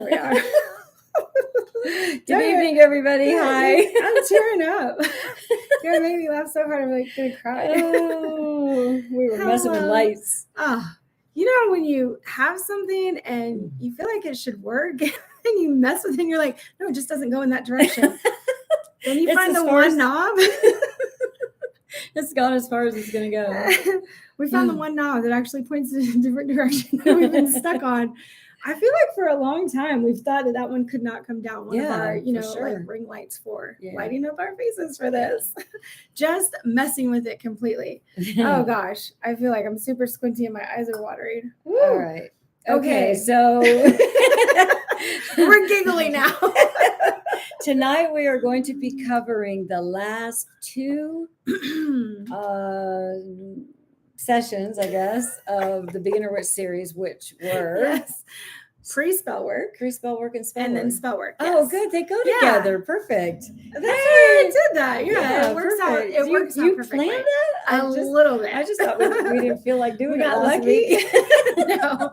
Yeah. Good evening, everybody. Hi. I'm tearing up. You made me laugh so hard, I'm like gonna cry. Oh, we were messing with lights. You know when you have something and you feel like it should work and you mess with it and you're like, no, it just doesn't go in that direction. Then you find the one knob. It's gone as far as it's going to go. We found the one knob that actually points in a different direction that we've been stuck on. I feel like for a long time we've thought that one could not come down. One of our, like ring lights for lighting up our faces for this. Just messing with it completely. Oh gosh, I feel like I'm super squinty and my eyes are watering. Woo. All right. Okay, so we're giggling now. Tonight we are going to be covering the last two sessions, I guess, of the Beginner Witch series, which were pre-spell work, and spell work. Then spell work. Yes. Oh, good. They go together. Perfect. That's why I did that. Yeah, it works out. It works out perfectly. You planned that? A little bit. I just thought we didn't feel like doing it. Got last lucky. Week. No,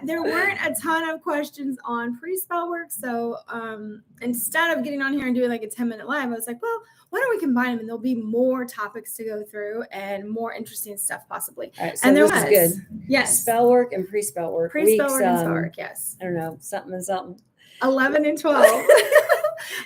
there weren't a ton of questions on pre-spell work. So instead of getting on here and doing like a 10-minute live, I was like, well, why don't we combine them and there'll be more topics to go through and more interesting stuff possibly. All right, so and there was good. Yes. Spell work and pre-spell work. Pre-spell work and spell work, yes. I don't know, something and something. 11 and 12.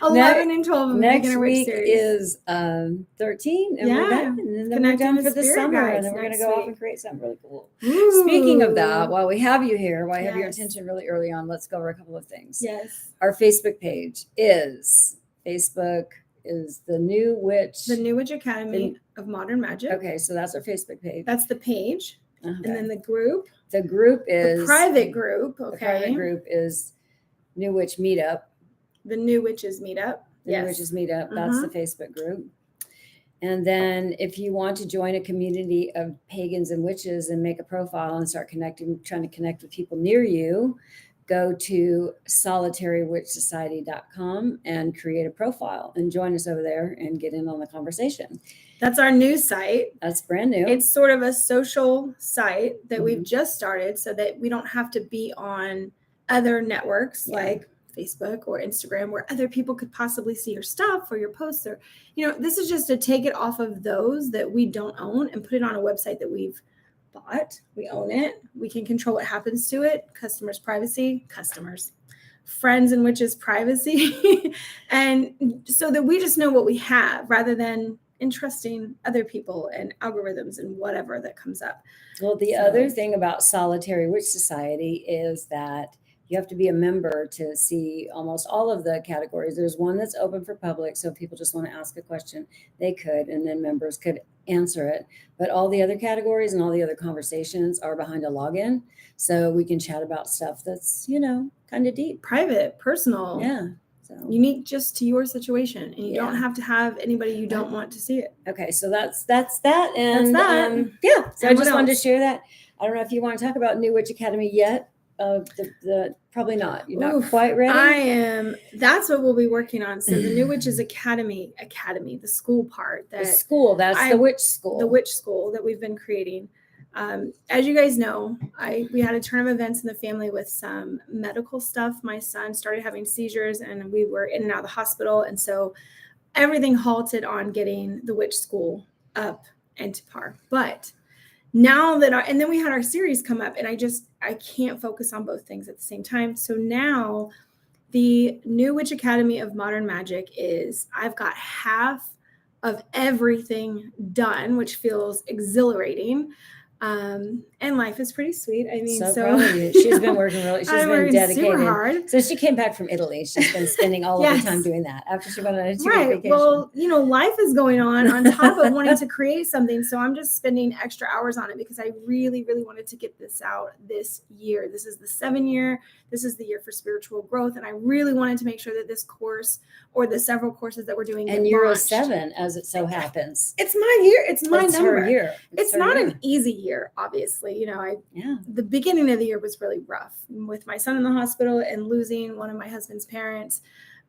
11 and 12 of the next week series. Is 13 and we're done. And then we're done for the summer and then we're going to go off and create something really cool. Ooh. Speaking of that, while we have you here, while I have your attention really early on, let's go over a couple of things. Yes. Our Facebook page is the New Witch. The New Witch Academy of Modern Magic. Okay, so that's our Facebook page. That's the page. Okay. And then the group. The group is the private group. Okay. The private group is New Witch Meetup. The New Witches Meetup. New Witches Meetup. That's the Facebook group. And then if you want to join a community of pagans and witches and make a profile and start trying to connect with people near you, go to solitarywitchsociety.com and create a profile and join us over there and get in on the conversation. That's our new site. That's brand new. It's sort of a social site that we've just started so that we don't have to be on other networks like Facebook or Instagram where other people could possibly see your stuff or your posts or, this is just to take it off of those that we don't own and put it on a website that we've bought. We own it. We can control what happens to it. Customers' privacy, friends and witches' privacy. And so that we just know what we have rather than entrusting other people and algorithms and whatever that comes up. Well, the other thing about Solitary Witch Society is that you have to be a member to see almost all of the categories. There's one that's open for public. So if people just want to ask a question, they could, and then members could answer it. But all the other categories and all the other conversations are behind a login. So we can chat about stuff that's, kind of deep. Private, personal. Yeah. So unique just to your situation. And you don't have to have anybody you don't want to see it. Okay. So that's that. And that's that. So I just wanted to share that. I don't know if you want to talk about New Witch Academy yet. Probably not. You're not quite ready. I am. That's what we'll be working on. So the New Witches Academy, the school part. The witch school. The witch school that we've been creating. As you guys know, we had a turn of events in the family with some medical stuff. My son started having seizures and we were in and out of the hospital. And so everything halted on getting the witch school up and to par. But now that and then we had our series come up and I can't focus on both things at the same time. So now the New Witch Academy of Modern Magic I've got half of everything done, which feels exhilarating. And life is pretty sweet. I mean, so proud of you. She's been working she's been dedicated. Super hard. So she came back from Italy. She's been spending all of her time doing that after she went on a 2-week vacation. Well, life is going on top of wanting to create something. So I'm just spending extra hours on it because I really, really wanted to get this out this year. This is the 7 year. This is the year for spiritual growth. And I really wanted to make sure that this course or the several courses that we're doing. And you're a 7, as it so happens. It's my year. It's my number. Her year. It's not an easy year, obviously. The beginning of the year was really rough with my son in the hospital and losing one of my husband's parents.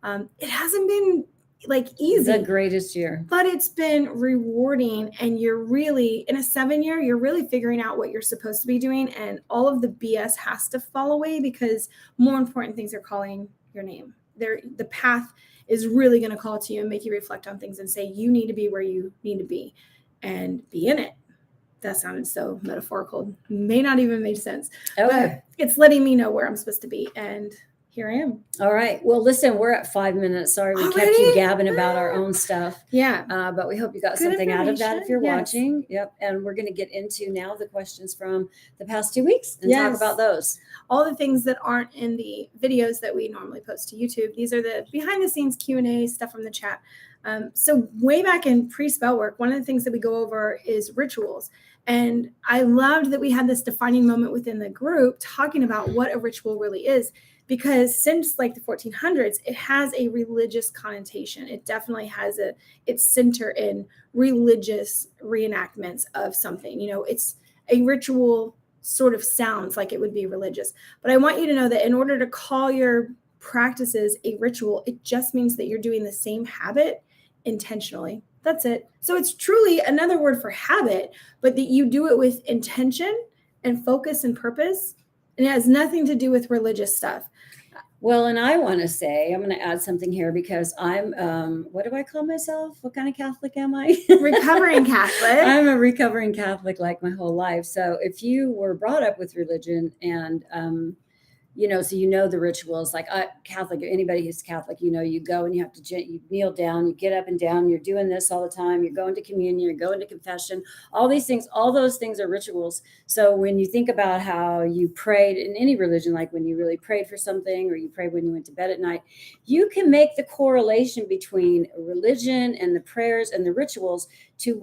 It hasn't been like easy. The greatest year. But it's been rewarding, and you're really, in a 7-year, you're really figuring out what you're supposed to be doing, and all of the BS has to fall away because more important things are calling your name. The path is really going to call to you and make you reflect on things and say, you need to be where you need to be and be in it. That sounded so metaphorical. May not even make sense. Okay. But it's letting me know where I'm supposed to be. And here I am. All right. Well, listen, we're at 5 minutes. Sorry, we kept Already? you gabbing about our own stuff. Yeah. But we hope you got Good something out of that if you're information. watching. Yep. And we're going to get into now the questions from the past 2 weeks and Yes. talk about those. All the things that aren't in the videos that we normally post to YouTube. These are the behind the scenes Q&A stuff from the chat. So way back in pre-spell work, one of the things that we go over is rituals. And I loved that we had this defining moment within the group talking about what a ritual really is, because since like the 1400s, it has a religious connotation. It definitely has its center in religious reenactments of something. You know, it's a ritual sort of sounds like it would be religious. But I want you to know that in order to call your practices a ritual, it just means that you're doing the same habit intentionally. That's it. So it's truly another word for habit, but that you do it with intention and focus and purpose. And it has nothing to do with religious stuff. Well, and I want to say, I'm going to add something here because I'm, what do I call myself? What kind of Catholic am I? Recovering Catholic. I'm a recovering Catholic like my whole life. So if you were brought up with religion and, you know, so you know the rituals, like Catholic, anybody who's Catholic, you know, you go and you have to, you kneel down, you get up and down, you're doing this all the time, you're going to communion, you're going to confession, all these things, all those things are rituals. So when you think about how you prayed in any religion, like when you really prayed for something or you prayed when you went to bed at night, you can make the correlation between religion and the prayers and the rituals to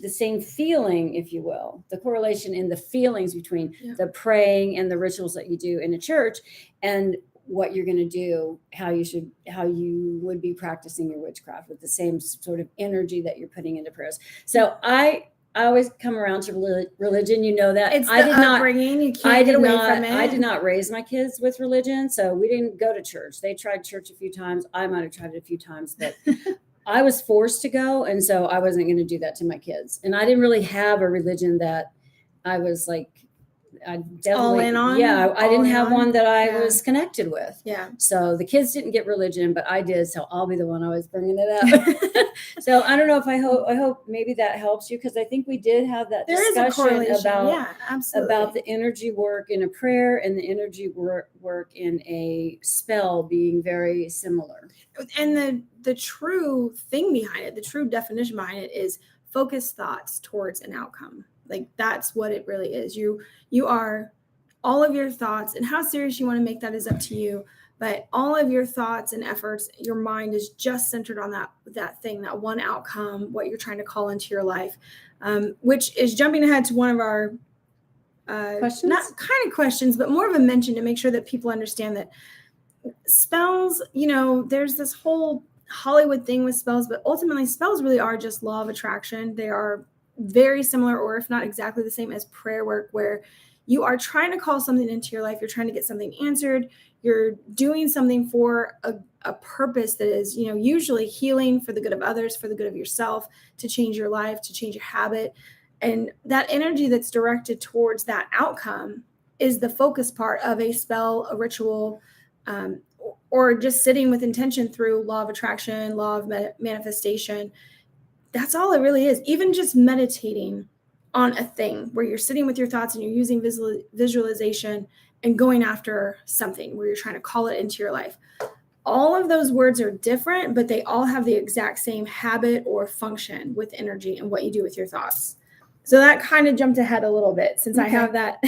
the same feeling, if you will, the correlation in the feelings between the praying and the rituals that you do in a church and what you're going to do, how you would be practicing your witchcraft with the same sort of energy that you're putting into prayers. So I always come around to religion. You know that it's the upbringing. You can't get away from it. I did not raise my kids with religion, so we didn't go to church. They tried church a few times. I might have tried it a few times, but I was forced to go. And so I wasn't going to do that to my kids. And I didn't really have a religion that I was like, I definitely, all in on. Yeah, I didn't have one that I Yeah. was connected with. Yeah. So the kids didn't get religion, but I did. So I'll be the one always bringing it up. So I don't know if I hope maybe that helps you, because I think we did have that discussion about the energy work in a prayer and the energy work in a spell being very similar. And the true thing behind it, the true definition behind it is focused thoughts towards an outcome. Like that's what it really is. You are all of your thoughts, and how serious you want to make that is up to you. But all of your thoughts and efforts, your mind is just centered on that thing, that one outcome, what you're trying to call into your life, which is jumping ahead to one of our questions? Not kind of questions, but more of a mention to make sure that people understand that spells, you know, there's this whole Hollywood thing with spells, but ultimately spells really are just law of attraction. They are very similar, or if not exactly the same as prayer work, where you are trying to call something into your life. You're trying to get something answered. You're doing something for a purpose that is, you know, usually healing, for the good of others, for the good of yourself, to change your life, to change your habit. And that energy that's directed towards that outcome is the focus part of a spell, a ritual, or just sitting with intention through law of attraction, law of manifestation. That's all it really is. Even just meditating on a thing where you're sitting with your thoughts and you're using visualization and going after something where you're trying to call it into your life. All of those words are different, but they all have the exact same habit or function with energy and what you do with your thoughts. So that kind of jumped ahead a little bit since I have that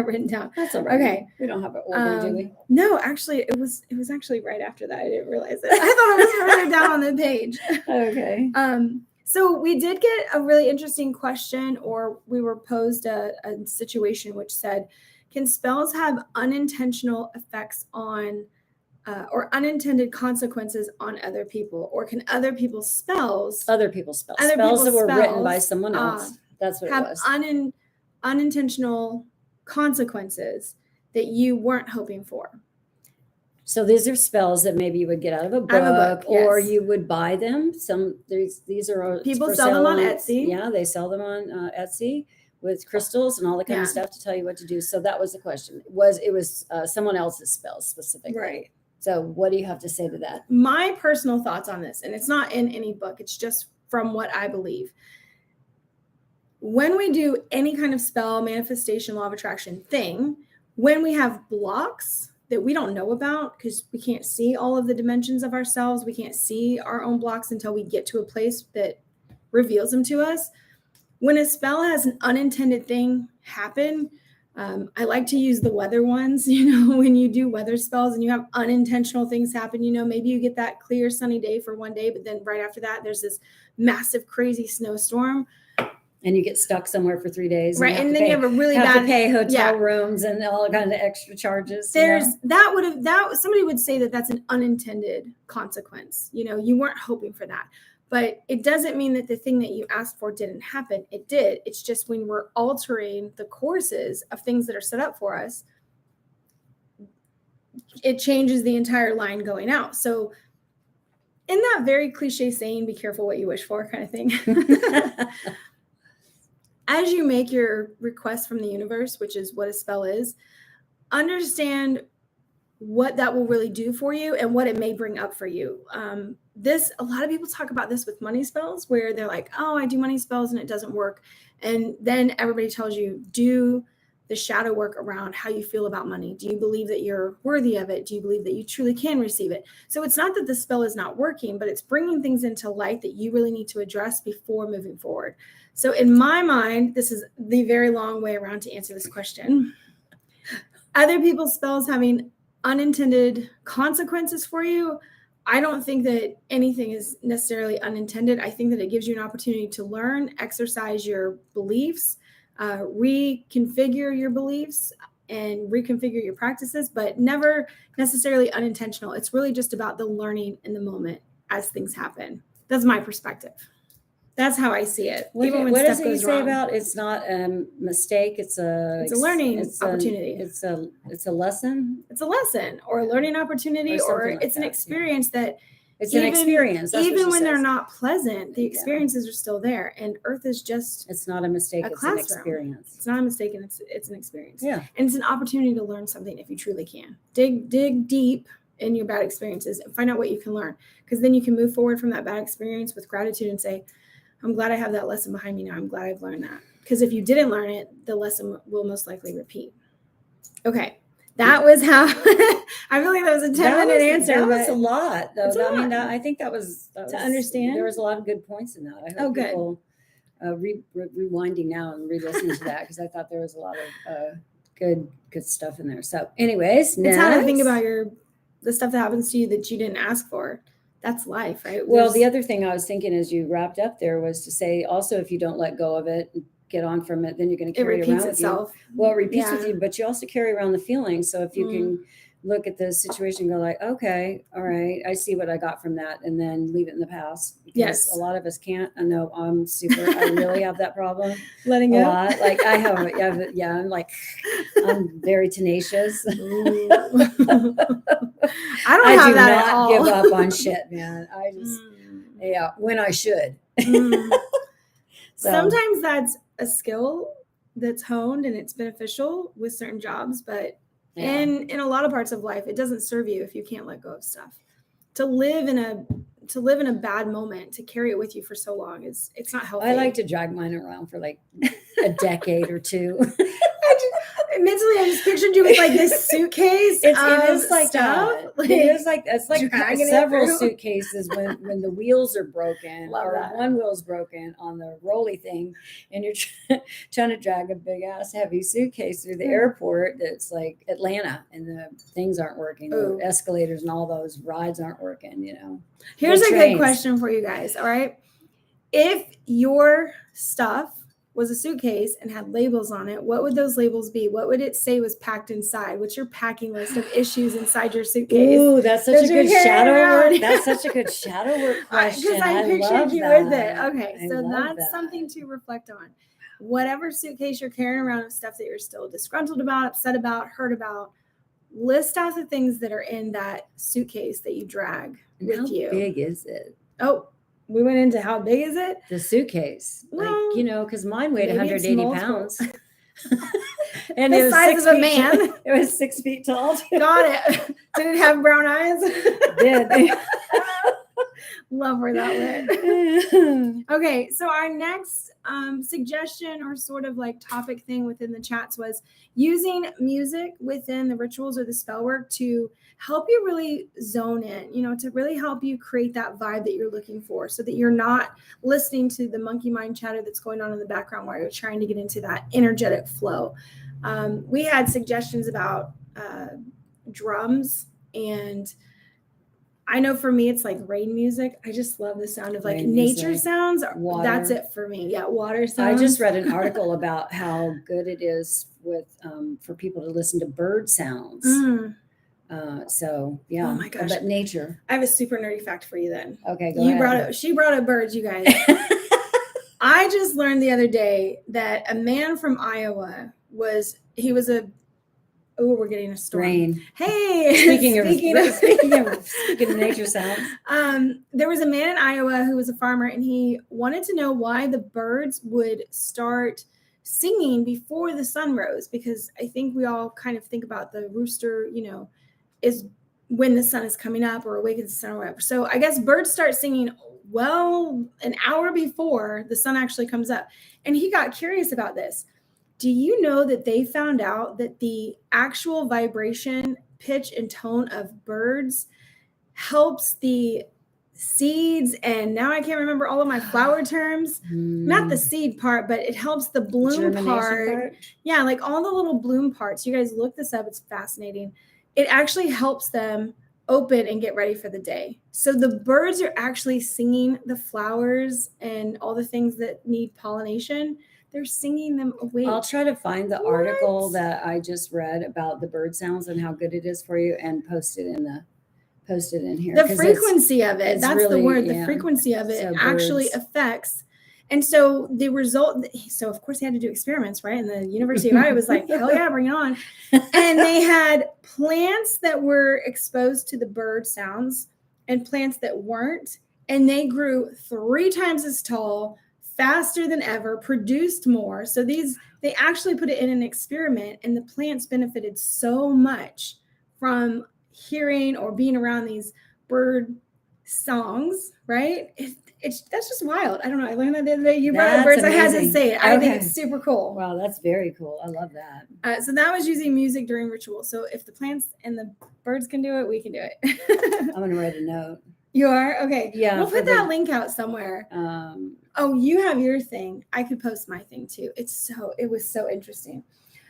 written down. That's all right. Okay. We don't have it ordered, do we? No, actually it was actually right after that. I didn't realize it. I thought it was further down on the page. Okay. So we did get a really interesting question, or we were posed a situation which said, can spells have unintentional effects on or unintended consequences on other people, or can other people's spells Spells that were written by spells, someone else. That's what have it was. unintentional consequences that you weren't hoping for? So these are spells that maybe you would get out of a book, Out of a book, or yes. you would buy them. These are People for sell them on sale Etsy. Yeah, they sell them on Etsy with crystals and all the kind of Yeah. stuff to tell you what to do. So that was the question. It was someone else's spells specifically. Right. So what do you have to say to that? My personal thoughts on this, and it's not in any book, it's just from what I believe. When we do any kind of spell, manifestation, law of attraction thing, when we have blocks that we don't know about because we can't see all of the dimensions of ourselves, we can't see our own blocks until we get to a place that reveals them to us. When a spell has an unintended thing happen, I like to use the weather ones, when you do weather spells and you have unintentional things happen, maybe you get that clear sunny day for one day, but then right after that, there's this massive, crazy snowstorm. And you get stuck somewhere for 3 days. Right. And then you have a really bad to pay hotel rooms and all kinds of extra charges. Somebody would say that that's an unintended consequence. You weren't hoping for that. But it doesn't mean that the thing that you asked for didn't happen. It did. It's just when we're altering the courses of things that are set up for us, it changes the entire line going out. So in that very cliche saying, be careful what you wish for kind of thing, as you make your request from the universe, which is what a spell is, understand what that will really do for you and what it may bring up for you. A lot of people talk about this with money spells where they're like, oh, I do money spells and it doesn't work. And then everybody tells you, do the shadow work around how you feel about money. Do you believe that you're worthy of it? Do you believe that you truly can receive it? So it's not that the spell is not working, but it's bringing things into light that you really need to address before moving forward. So in my mind, this is the very long way around to answer this question. Other people's spells having unintended consequences for you, I don't think that anything is necessarily unintended. I think that it gives you an opportunity to learn, exercise your beliefs, reconfigure your beliefs, and reconfigure your practices, but never necessarily unintentional. It's really just about the learning in the moment as things happen. That's my perspective. That's how I see it. What does it say about it's not a mistake? It's a learning opportunity. It's a lesson. It's a lesson or a learning opportunity, or it's an experience that it's an experience. Even when they're not pleasant, the experiences are still there. And Earth is just it's not a mistake. It's an experience. It's not a mistake, and it's an experience. Yeah, and it's an opportunity to learn something if you truly can. Dig deep in your bad experiences and find out what you can learn, because then you can move forward from that bad experience with gratitude and say, I'm glad I have that lesson behind me now. I'm glad I've learned that. Because if you didn't learn it, the lesson will most likely repeat. Okay. That was how I feel like that was a 10-minute answer. That was a lot, though. I mean, I think that was to understand. There was a lot of good points in that. I hope people rewinding now and re-listening to that, because I thought there was a lot of good stuff in there. So, anyways, it's how to think about the stuff that happens to you that you didn't ask for. That's life, right? Well, the other thing I was thinking as you wrapped up there was to say also, if you don't let go of it, get on from it, then you're going to carry it around itself. With you. Well, it repeats with you, but you also carry around the feeling. So if you can look at the situation and go like, okay, all right, I see what I got from that, and then leave it in the past. Because a lot of us can't. I know I really have that problem. Letting go. Like I'm very tenacious. I do not give up on shit, man. I just, when I should. So. Sometimes that's a skill that's honed and it's beneficial with certain jobs, but in a lot of parts of life, it doesn't serve you if you can't let go of stuff. To live in a bad moment, to carry it with you for so long it's not healthy. I like to drag mine around for like a decade or two. Mentally, I just pictured you with like this suitcase. It is like stuff. It's like several suitcases when the wheels are broken. Love or that. One wheel's broken on the rolly thing, and you're trying to drag a big ass heavy suitcase through the airport. That's like Atlanta, and the things aren't working. The escalators and all those rides aren't working. Here's a good question for you guys. All right, if your stuff was a suitcase and had labels on it, what would those labels be? What would it say was packed inside? What's your packing list of issues inside your suitcase? Ooh, that's such a good shadow work. That's such a good shadow work question. Because I pictured you with it. Okay, so that's something to reflect on. Whatever suitcase you're carrying around of stuff that you're still disgruntled about, upset about, hurt about, list out the things that are in that suitcase that you drag And with how you. big is it? Oh, we went into how big is it? The suitcase. Well, because mine weighed maybe it's 180 multiple. pounds. And The it was size 6 of a feet man. It was 6 feet tall. Too. Got it. Did it have brown eyes? Did. Love where that went. Okay, so our next suggestion or sort of like topic thing within the chats was using music within the rituals or the spell work to help you really zone in, to really help you create that vibe that you're looking for so that you're not listening to the monkey mind chatter that's going on in the background while you're trying to get into that energetic flow. We had suggestions about drums, and I know for me, it's like rain music. I just love the sound of like Rain nature music, sounds. water. That's it for me. Yeah, water sounds. I just read an article about how good it is with for people to listen to bird sounds. So yeah. Oh my gosh. But nature. I have a super nerdy fact for you then. Okay, go ahead. She brought up birds, you guys. I just learned the other day that a man from Iowa we're getting a storm. Rain. Hey, speaking of nature sounds. There was a man in Iowa who was a farmer, and he wanted to know why the birds would start singing before the sun rose, because I think we all kind of think about the rooster, is when the sun is coming up or awakens the sun or whatever. So I guess birds start singing an hour before the sun actually comes up. And he got curious about this. Do you know that they found out that the actual vibration, pitch, and tone of birds helps the seeds, and now I can't remember all of my flower terms, not the seed part, but it helps the bloom part. Yeah, like all the little bloom parts. You guys look this up. It's fascinating. It actually helps them open and get ready for the day. So the birds are actually singing the flowers and all the things that need pollination. They're singing them awake. I'll try to find the article that I just read about the bird sounds and how good it is for you and post it in here. The frequency of it, that's really, the word. The frequency of it actually affects. And so the result, so of course they had to do experiments, right? And the University of Iowa was like, hell yeah, bring it on. And they had plants that were exposed to the bird sounds and plants that weren't. And they grew 3 times as tall, faster than ever, produced more. So they actually put it in an experiment, and the plants benefited so much from hearing or being around these bird songs, right? That's just wild. I don't know. I learned that the other day. You brought up birds. Amazing. I had to say it. I think it's super cool. Wow, that's very cool. I love that. So that was using music during ritual. So if the plants and the birds can do it, we can do it. I'm going to write a note. You are? Okay. Yeah. We'll put that link out somewhere. You have your thing. I could post my thing too. It was so interesting.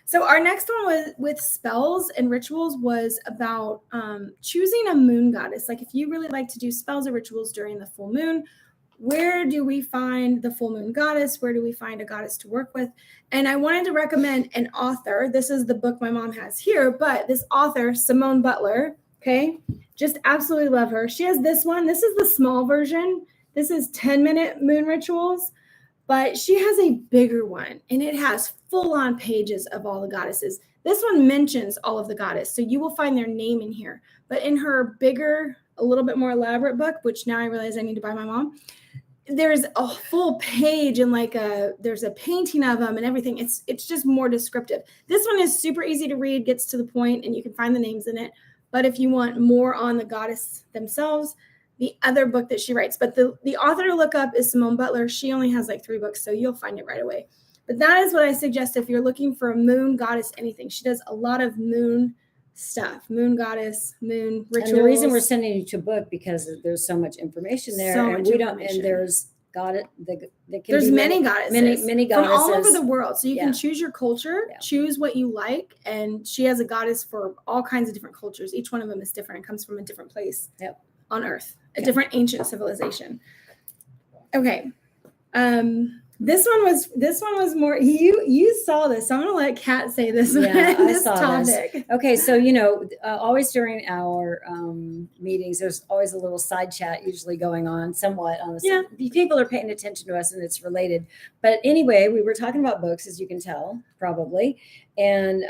So our next one was with spells and rituals was about choosing a moon goddess. Like if you really like to do spells or rituals during the full moon, where do we find the full moon goddess? Where do we find a goddess to work with? And I wanted to recommend an author. This is the book my mom has here, but this author, Simone Butler, okay, just absolutely love her. She has this one. This is the small version. This is 10-minute moon rituals, but she has a bigger one, and it has full-on pages of all the goddesses. This one mentions all of the goddess, so you will find their name in here. But in her bigger, a little bit more elaborate book, which now I realize I need to buy my mom, there's a full page and there's a painting of them and everything. It's just more descriptive. This one is super easy to read, gets to the point, and you can find the names in it. But if you want more on the goddess themselves, the other book that she writes, but the author to look up is Simone Butler. She only has 3 books, so you'll find it right away. But that is what I suggest if you're looking for a moon goddess anything. She does a lot of moon stuff, moon goddess, moon rituals. And the reason we're sending you to a book because there's so much information there, there's there's many goddesses, many goddesses from all over the world. So you can choose your culture, choose what you like, and she has a goddess for all kinds of different cultures. Each one of them is different. It comes from a different place on Earth, a different ancient civilization. Okay. This one was more, you saw this. So I'm gonna let Kat say this Yeah, one. I This saw this. topic. Okay, so always during our meetings, there's always a little side chat usually going on, somewhat on the Yeah. people are paying attention to us, and it's related. But anyway, we were talking about books, as you can tell, probably. And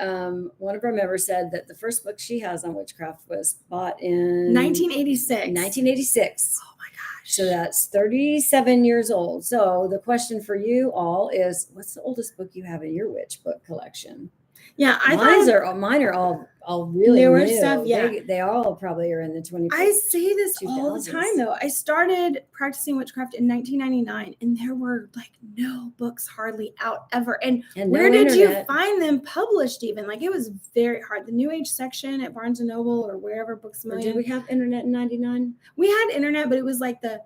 one of our members said that the first book she has on witchcraft was bought in 1986. 1986. Oh my gosh. So that's 37 years old. So the question for you all is, what's the oldest book you have in your witch book collection? Yeah, Mine are all really newer new. stuff. Yeah, they all probably are in the 20. I say this all the 2000s. time though. I started practicing witchcraft in 1999, and there were like no books hardly out ever. And where no did you internet. find them published? Even like it was very hard. The New Age section at Barnes and Noble or wherever Books a Or Million. did we have internet in 99? We had internet, but it was like the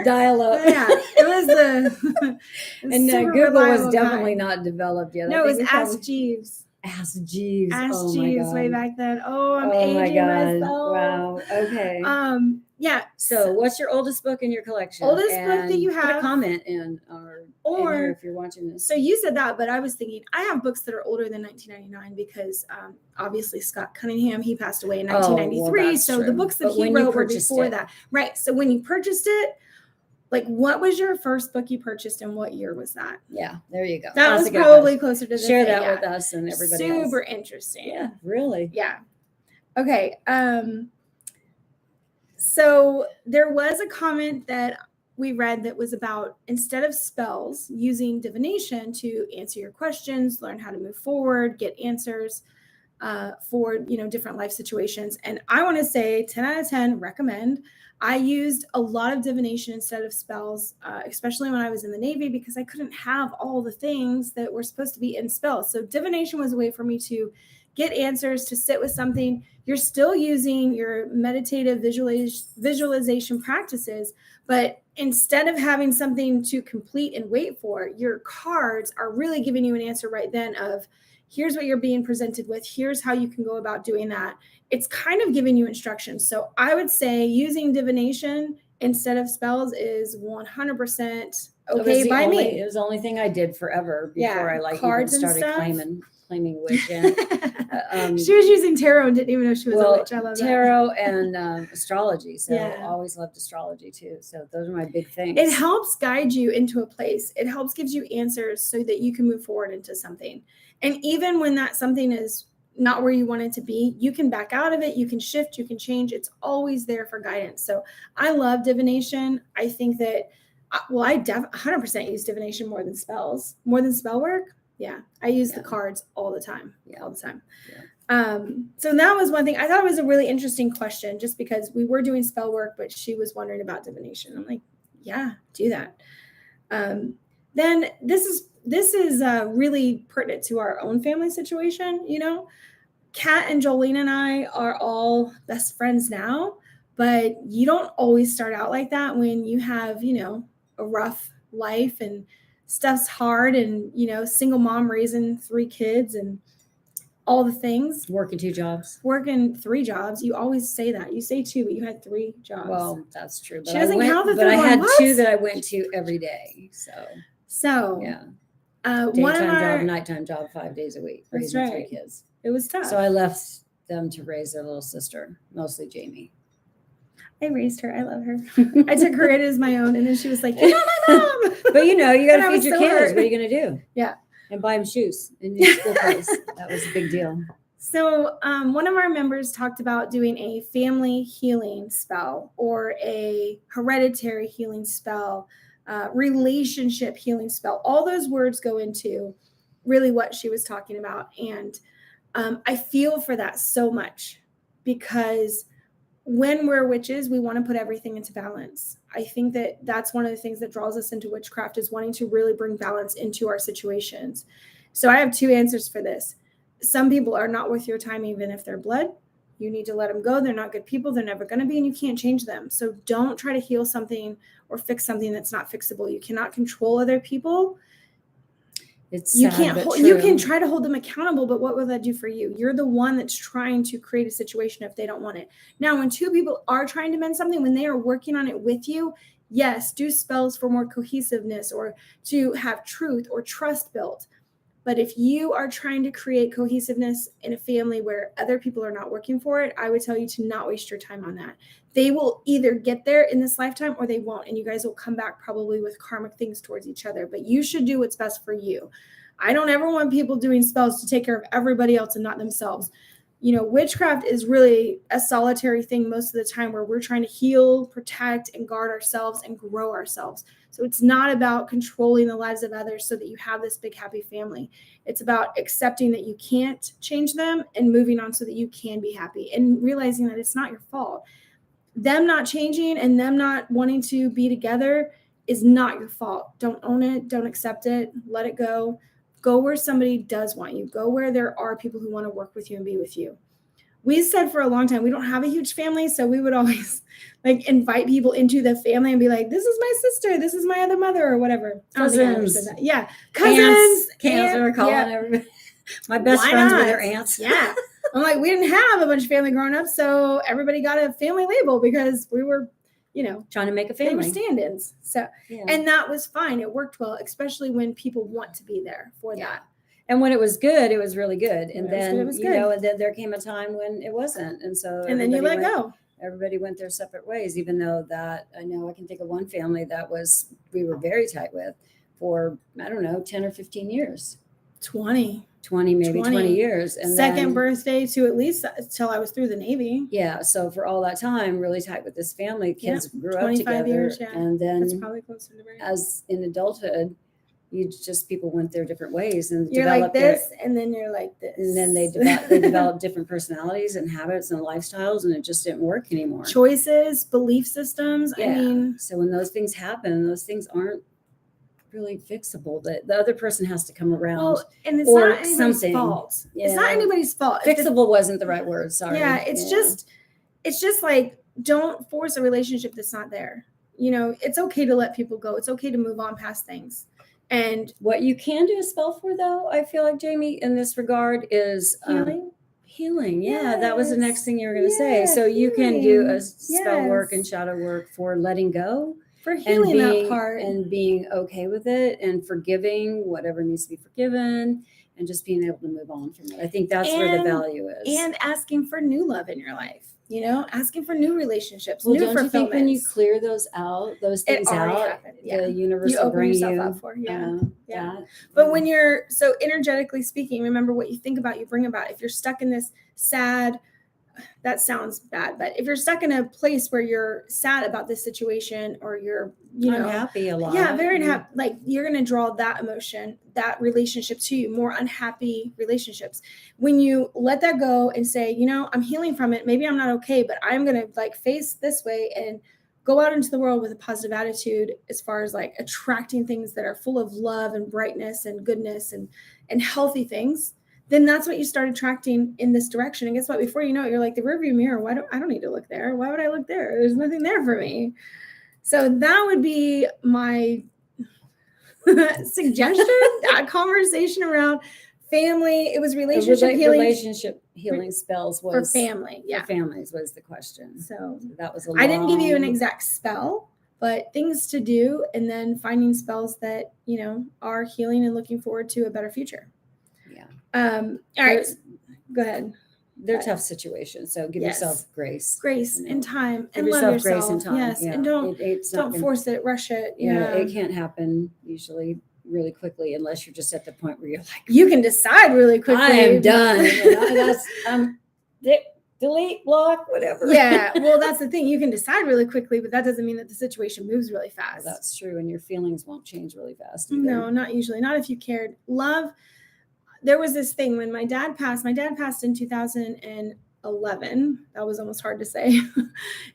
dial up. Yeah, it was the and super Google was reliable definitely kind. not developed yet. No, it was Ask Jeeves. Ask Jeeves. Ask Jeeves way back then. Oh, I'm oh my aging God. myself. Wow. Okay. Yeah. So what's your oldest book in your collection? Oldest book that you Put a have? comment in or if you're watching this. So you said that, but I was thinking I have books that are older than 1999 because obviously Scott Cunningham, he passed away in 1993. So the books that he wrote were before that. Right. So when you purchased it, like what was your first book you purchased and what year was that? Yeah, there you go. That was probably closer to this. Share that with us and everybody else. Super interesting. Yeah, really. Yeah. Okay. So there was a comment that we read that was about, instead of spells, using divination to answer your questions, learn how to move forward, get answers for different life situations. And I want to say 10 out of 10 recommend. I used a lot of divination instead of spells, especially when I was in the Navy, because I couldn't have all the things that were supposed to be in spells. So divination was a way for me to get answers, to sit with something. You're still using your meditative visualization practices, but instead of having something to complete and wait for, your cards are really giving you an answer right then of, here's what you're being presented with. Here's how you can go about doing that. It's kind of giving you instructions. So I would say using divination instead of spells is 100% okay by me. It was the only thing I did forever before I cards even started claiming witch. She was using tarot and didn't even know she was a witch. I love tarot and astrology. So I always loved astrology too. So those are my big things. It helps guide you into a place. It helps gives you answers so that you can move forward into something. And even when that something is not where you want it to be, you can back out of it. You can shift, you can change. It's always there for guidance. So I love divination. I think that, I 100% use divination more than spells, more than spell work. Yeah, I use the cards all the time. All the time. Yeah. So that was one thing. I thought it was a really interesting question, just because we were doing spell work, but she was wondering about divination. I'm like, yeah, do that. Then this is really pertinent to our own family situation. Kat and Jolene and I are all best friends now, but you don't always start out like that when you have, a rough life and stuff's hard and, single mom raising 3 kids and all the things. Working 2 jobs. Working 3 jobs. You always say that. You say 2, but you had 3 jobs. Well, that's true. But she doesn't count the 3rd one. But I had 2 that I went to every day. So yeah. Daytime job, nighttime job, 5 days a week. That's raising right. 3 kids. It was tough. So I left them to raise their little sister, mostly Jamie. I raised her. I love her. I took her in as my own, and then she was like, "You're not my mom." But you got to feed your kids. What are you going to do? Yeah. And buy them shoes in your school place. That was a big deal. So one of our members talked about doing a family healing spell or a hereditary healing spell, relationship healing spell. All those words go into really what she was talking about. And I feel for that so much, because when we're witches, we want to put everything into balance. I think that that's one of the things that draws us into witchcraft, is wanting to really bring balance into our situations. So I have 2 answers for this. Some people are not worth your time, even if they're blood. You need to let them go. They're not good people. They're never going to be, and you can't change them. So don't try to heal something or fix something that's not fixable. You cannot control other people. You can try to hold them accountable, but what will that do for you? You're the one that's trying to create a situation if they don't want it. Now, when 2 people are trying to mend something, when they are working on it with you, Yes, do spells for more cohesiveness or to have truth or trust built. But if you are trying to create cohesiveness in a family where other people are not working for it, I would tell you to not waste your time on that. They will either get there in this lifetime or they won't. And you guys will come back probably with karmic things towards each other. But you should do what's best for you. I don't ever want people doing spells to take care of everybody else and not themselves. You know, witchcraft is really a solitary thing most of the time where we're trying to heal, protect, and guard ourselves and grow ourselves. So it's not about controlling the lives of others so that you have this big happy family. It's about accepting that you can't change them and moving on so that you can be happy and realizing that it's not your fault. Them not changing and them not wanting to be together is not your fault. Don't own it. Don't accept it. Let it go. Go where somebody does want you. Go where there are people who want to work with you and be with you. We said for a long time, we don't have a huge family. So we would always like invite people into the family and be like, this is my sister. This is my other mother or whatever. I don't think I ever said that. Yeah. Cousins. Cancer, calling everybody. My best friends were their aunts. Yeah. I'm like, we didn't have a bunch of family growing up. So everybody got a family label because we were, you know, trying to make a they were family. stand-ins. So, and that was fine. It worked well, especially when people want to be there for that. And when it was good, it was really good. And then, it was you know, and then there came a time when it wasn't. And so, and then you let go. Everybody went their separate ways, even though that I know I can think of one family that we were very tight with for, I don't know, 10 or 15 years. 20, maybe 20 years. And second birthday to at least till I was through the Navy. Yeah. So for all that time, really tight with this family, kids grew up 25 together. years, yeah. And then that's probably closer to right. As in adulthood, people went their different ways and you're like this and then you're like this. And then they developed different personalities and habits and lifestyles, and it just didn't work anymore. Choices, belief systems. Yeah. I mean, so when those things happen, those things aren't really fixable. That the other person has to come around. Well, and it's or not anybody's something. fault. Yeah. It's not anybody's fault. Fixable wasn't the right word. Sorry. Yeah, it's just like, don't force a relationship that's not there. You know, it's okay to let people go. It's okay to move on past things. And what you can do a spell for, though, I feel like, Jamie, in this regard, is healing. Yeah, that was the next thing you were going to say. So you can do a spell work and shadow work for letting go, for healing that part, and being okay with it and forgiving whatever needs to be forgiven, and just being able to move on from it. I think that's where the value is. And asking for new love in your life. You know, asking for new relationships, well, new don't you think when you fulfillments. clear those things out, happened. Yeah. the universe you will open bring yourself you up for. that. But when you're so energetically speaking, remember what you think about, you bring about. If you're stuck in this sad, that sounds bad, but if you're stuck in a place where you're sad about this situation or you're, unhappy a lot. Yeah, very unhappy. Like you're going to draw that emotion, that relationship to you, more unhappy relationships. When you let that go and say, I'm healing from it. Maybe I'm not okay, but I'm going to like face this way and go out into the world with a positive attitude as far as like attracting things that are full of love and brightness and goodness and healthy things. Then that's what you start attracting in this direction. And guess what? Before you know it, you're like the rearview mirror. I don't need to look there. Why would I look there? There's nothing there for me. So that would be my suggestion. That conversation around family. It was relationship healing. Relationship healing spells was for family. Yeah, for families was the question. So that was I didn't give you an exact spell, but things to do, and then finding spells that are healing and looking forward to a better future. All right, go ahead. They're tough situations, so give yourself grace and time, give and love yourself. Grace and time. Yes, and don't force it, rush it. It can't happen usually really quickly unless you're just at the point where you're like, you can decide really quickly. I am done. That's delete, block, whatever. Yeah, well, that's the thing. You can decide really quickly, but that doesn't mean that the situation moves really fast. Well, that's true, and your feelings won't change really fast either. No, not usually. Not if you cared. Love. There was this thing when my dad passed in 2011. That was almost hard to say.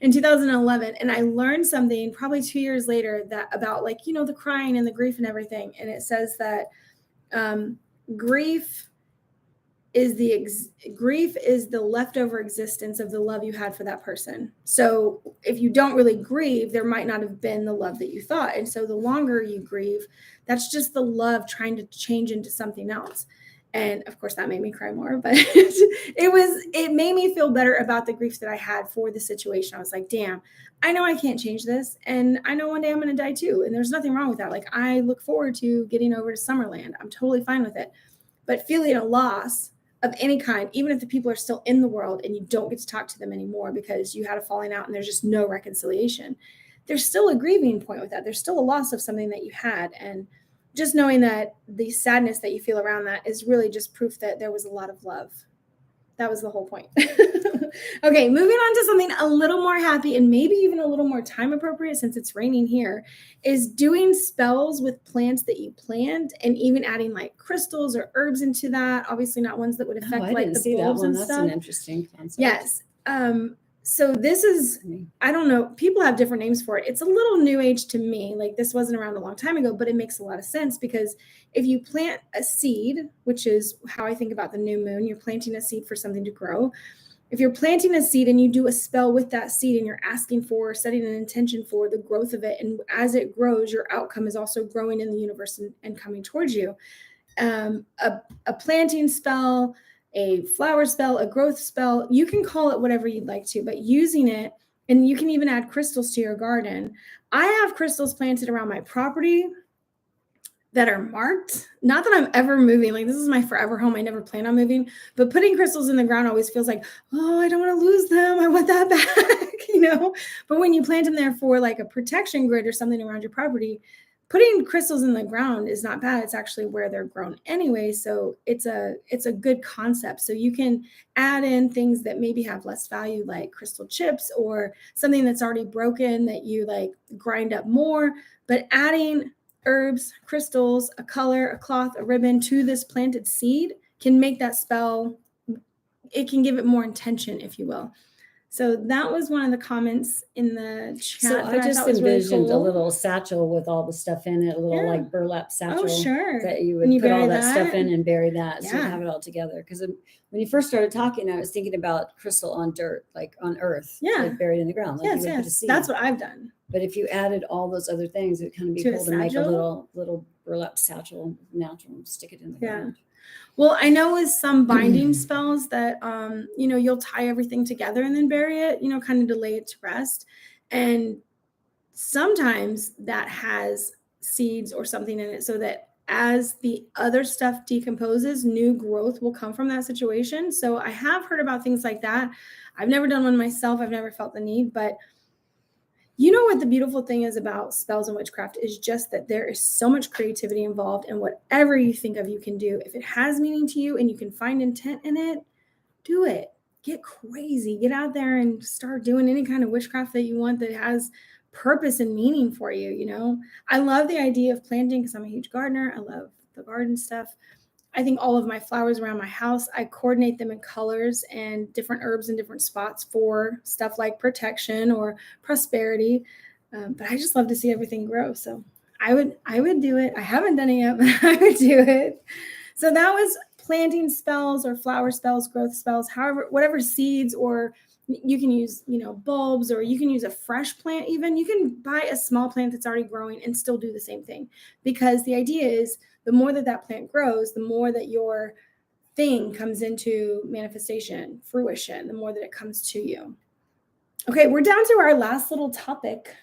In 2011. And I learned something probably 2 years later that about like, the crying and the grief and everything. And it says that grief is the leftover existence of the love you had for that person. So if you don't really grieve, there might not have been the love that you thought. And so the longer you grieve, that's just the love trying to change into something else. And of course that made me cry more, but it made me feel better about the grief that I had for the situation. I was like, damn, I know I can't change this. And I know one day I'm going to die too. And there's nothing wrong with that. Like, I look forward to getting over to Summerland. I'm totally fine with it. But feeling a loss of any kind, even if the people are still in the world and you don't get to talk to them anymore because you had a falling out and there's just no reconciliation, there's still a grieving point with that. There's still a loss of something that you had. And just knowing that the sadness that you feel around that is really just proof that there was a lot of love. That was the whole point. Okay, moving on to something a little more happy and maybe even a little more time appropriate since it's raining here, is doing spells with plants that you plant and even adding like crystals or herbs into that. Obviously not ones that would affect I like didn't the see that bulbs one. and That's stuff. an interesting concept. Yes. So this is, I don't know, people have different names for it. It's a little new age to me. Like, this wasn't around a long time ago, but it makes a lot of sense because if you plant a seed, which is how I think about the new moon, you're planting a seed for something to grow. If you're planting a seed and you do a spell with that seed and you're asking for, setting an intention for the growth of it, and as it grows, your outcome is also growing in the universe and coming towards you. A planting spell, a flower spell, a growth spell, you can call it whatever you'd like to, but using it, and you can even add crystals to your garden. I have crystals planted around my property that are marked. Not that I'm ever moving. Like, this is my forever home. I never plan on moving, but putting crystals in the ground always feels like, oh, I don't want to lose them. I want that back, But when you plant them there for like a protection grid or something around your property, putting crystals in the ground is not bad. It's actually where they're grown anyway. So it's a good concept. So you can add in things that maybe have less value, like crystal chips or something that's already broken that you like grind up more, but adding herbs, crystals, a color, a cloth, a ribbon to this planted seed can make that spell, it can give it more intention, if you will. So that was one of the comments in the chat. So I just envisioned a little satchel with all the stuff in it, a little like burlap satchel that you would put all that stuff in and bury that. So you'd have it all together. Because when you first started talking, I was thinking about crystal on dirt, like on earth, like buried in the ground. Like yes, yes. That's what I've done. But if you added all those other things, it'd kind of be cool to make a little burlap satchel, natural, and stick it in the ground. Well, I know with some binding spells that, you'll tie everything together and then bury it, kind of to lay it to rest. And sometimes that has seeds or something in it so that as the other stuff decomposes, new growth will come from that situation. So I have heard about things like that. I've never done one myself. I've never felt the need, but you know what the beautiful thing is about spells and witchcraft is just that there is so much creativity involved, and whatever you think of, you can do. If it has meaning to you and you can find intent in it, do it. Get crazy. Get out there and start doing any kind of witchcraft that you want that has purpose and meaning for you. I love the idea of planting because I'm a huge gardener. I love the garden stuff. I think all of my flowers around my house, I coordinate them in colors and different herbs in different spots for stuff like protection or prosperity. But I just love to see everything grow. So I would do it. I haven't done it yet, but I would do it. So that was planting spells or flower spells, growth spells, however, whatever seeds, or you can use, bulbs, or you can use a fresh plant even. You can buy a small plant that's already growing and still do the same thing, because the idea is the more that plant grows, the more that your thing comes into manifestation, fruition, the more that it comes to you. Okay, we're down to our last little topic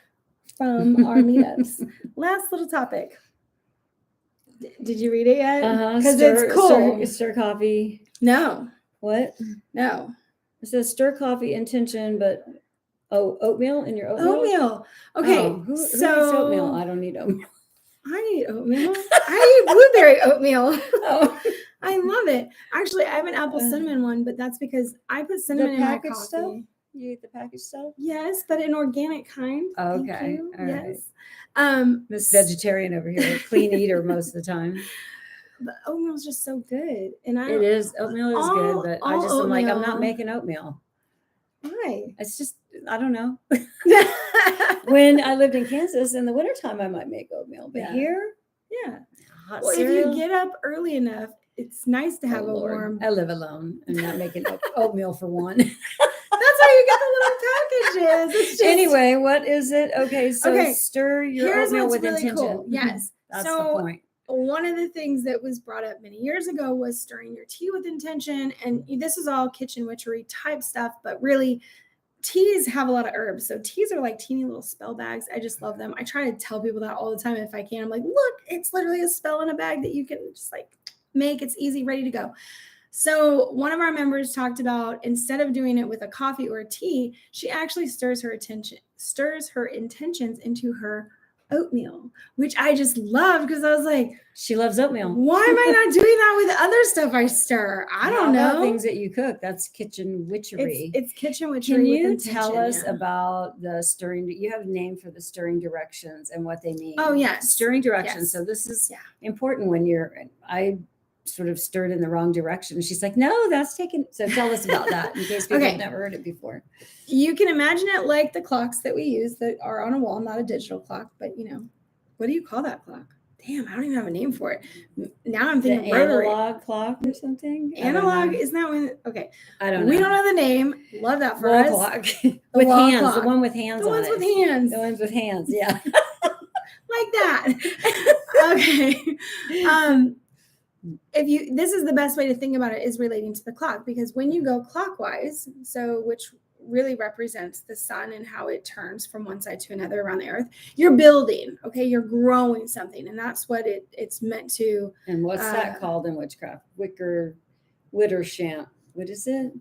from our meetups. Last little topic. Did you read it yet? Because it's cool. Stir coffee. No. What? No. It says stir coffee intention, but oatmeal in your oatmeal? Oatmeal. Okay. Who eats oatmeal? I don't need oatmeal. I eat oatmeal. I eat blueberry oatmeal. I love it. Actually, I have an apple cinnamon one, but that's because I put cinnamon in my coffee. Stuff? You eat the packaged stuff? Yes, but an organic kind. Okay. All yes. Right. This vegetarian over here, clean eater most of the time. But oatmeal is just so good. And it is. Oatmeal is good, but I just am like, I'm not making oatmeal. Why? It's just, I don't know. When I lived in Kansas in the wintertime, I might make oatmeal. But here, hot cereal. If you get up early enough, it's nice to have a warm. I live alone and not making oatmeal for one. That's how you get the little packages. It's just... Anyway, what is it? Okay, so stir your oatmeal with intention. Cool. Yes. That's the point. one of the things that was brought up many years ago was stirring your tea with intention. And this is all kitchen witchery type stuff, but really teas have a lot of herbs. So teas are like teeny little spell bags. I just love them. I try to tell people that all the time if I can. I'm like, look, it's literally a spell in a bag that you can just like make. It's easy, ready to go. So one of our members talked about, instead of doing it with a coffee or a tea, she actually stirs her intentions into her oatmeal, which I just loved because I was like, She loves oatmeal. why am I not doing that with other stuff I stir? I don't How about know. things that you cook. That's kitchen witchery. It's kitchen witchery. Can with you intention, tell us yeah. about the stirring? You have a name for the stirring directions and what they mean. Oh, yes. Stirring directions. Yes. So this is Yeah. important when I sort of stirred in the wrong direction. She's like, no, that's taken. So tell us about that in case people Okay. have never heard it before. You can imagine it like the clocks that we use that are on a wall, not a digital clock, but what do you call that clock? Damn, I don't even have a name for it. Now I'm thinking The rotary. analog clock or something? Analog, isn't that when? Okay. I don't know. We don't know the name. Love that for Wall us. clock. With wall hands. clock. The one with hands The on ones it. with hands. The ones with hands, yeah. Like that. Okay. This is the best way to think about it, is relating to the clock, because when you go clockwise, so which really represents the sun and how it turns from one side to another around the earth, you're building, okay, you're growing something, and that's what it's meant to. And what's that called in witchcraft? Wittersham. What is it?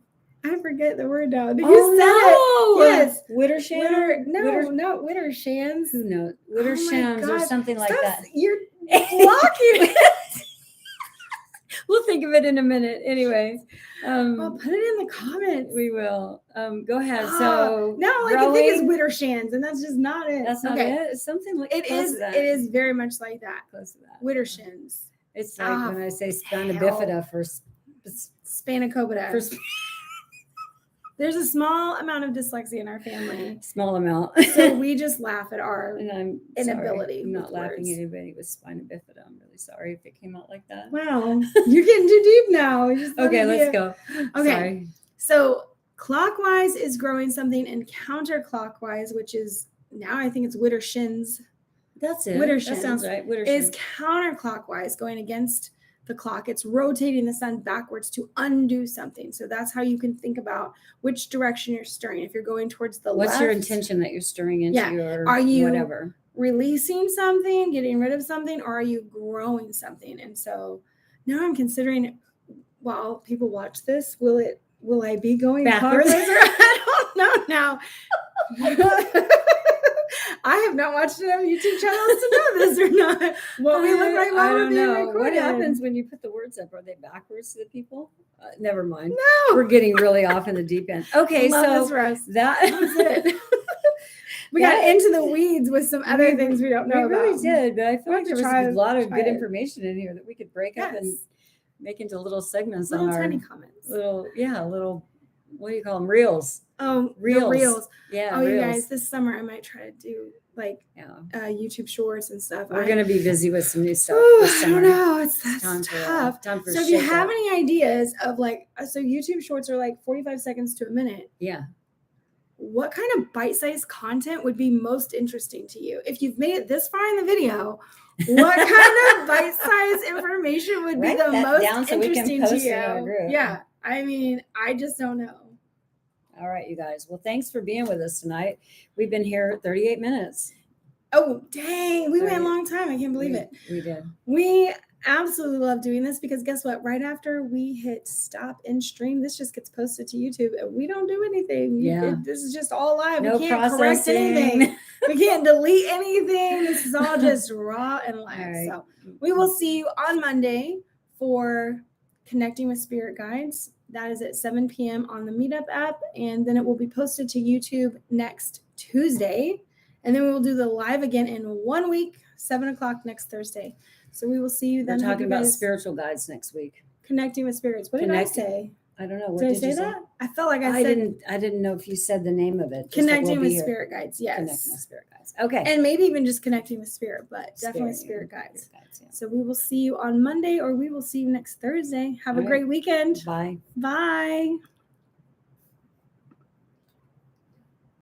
I forget the word now. You Oh, said it. Yes. Wittersham? Not Wittershans. Who knows? Oh my Wittershams or gosh. something like Stop, that. You're blocking it. We'll think of it in a minute. Anyway. Well, put it in the comments. We will. Go ahead. So no, all I can think is Wittershans, and that's just not it. That's not it. It's something like it close is. to that. It is very much like that. Close to that. Wittershins. It's like when I say spina hell. bifida for Spanakopita. There's a small amount of dyslexia in our family. Small amount. So we just laugh at our and I'm inability. Sorry. I'm not with laughing words. at anybody with spina bifida. I'm really sorry if it came out like that. Wow. You're getting too deep now. Okay, let's go. Okay. Sorry. So clockwise is growing something, and counterclockwise, which is now I think it's Wittershins. That's it. Wittershins That sounds right. is counterclockwise, going against the clock. It's rotating the sun backwards to undo something. So that's how you can think about which direction you're stirring. If you're going towards the left. What's your intention that you're stirring into your Are you whatever? Releasing something, getting rid of something, or are you growing something? And so now I'm considering, while people watch this, will I be going backwards? I don't know now. I have not watched enough YouTube channels to know this or not. What we look like while we're being recorded. What happens when you put the words up? Are they backwards to the people? Never mind. No. We're getting really off in the deep end. Okay, so that was it. We got into the weeds with some other things we don't know about. We really did, but I feel like there was a lot of good it. information in here that we could break up and make into little segments little on our tiny comments. Little, what do you call them? Reels. Oh, reels. Reels. Yeah. Oh, reels. you guys, this summer I might try to do YouTube shorts and stuff. We're going to be busy with some new stuff I this summer. don't know. That's tough. Time for so if you have any ideas of so YouTube shorts are like 45 seconds to a minute. Yeah. What kind of bite-sized content would be most interesting to you? If you've made it this far in the video, what kind of bite-sized information would be the most interesting to you? Yeah. I mean, I just don't know. All right, you guys. Well, thanks for being with us tonight. We've been here 38 minutes. Oh, dang. We went a long time. I can't believe it. We did. We absolutely love doing this because guess what? Right after we hit stop and stream, this just gets posted to YouTube and we don't do anything. Yeah. This is just all live. No we can't correct processing. anything. We can't delete anything. This is all just raw and live. Right. So we will see you on Monday for Connecting with Spirit Guides. That is at 7 p.m. on the Meetup app. And then it will be posted to YouTube next Tuesday. And then we will do the live again in 1 week, 7 o'clock next Thursday. So we will see you then. We're talking about spiritual guides next week. Connecting with spirits. What did I say? I don't know. What did I say that? I felt like I said. I didn't know if you said the name of it. Connecting with Spirit Guides. Yes. Connecting with Spirit Guides. Okay. And maybe even just Connecting with Spirit, but definitely Spirit Guides. Yeah. So we will see you on Monday, or we will see you next Thursday. Have a great weekend. Bye. Bye.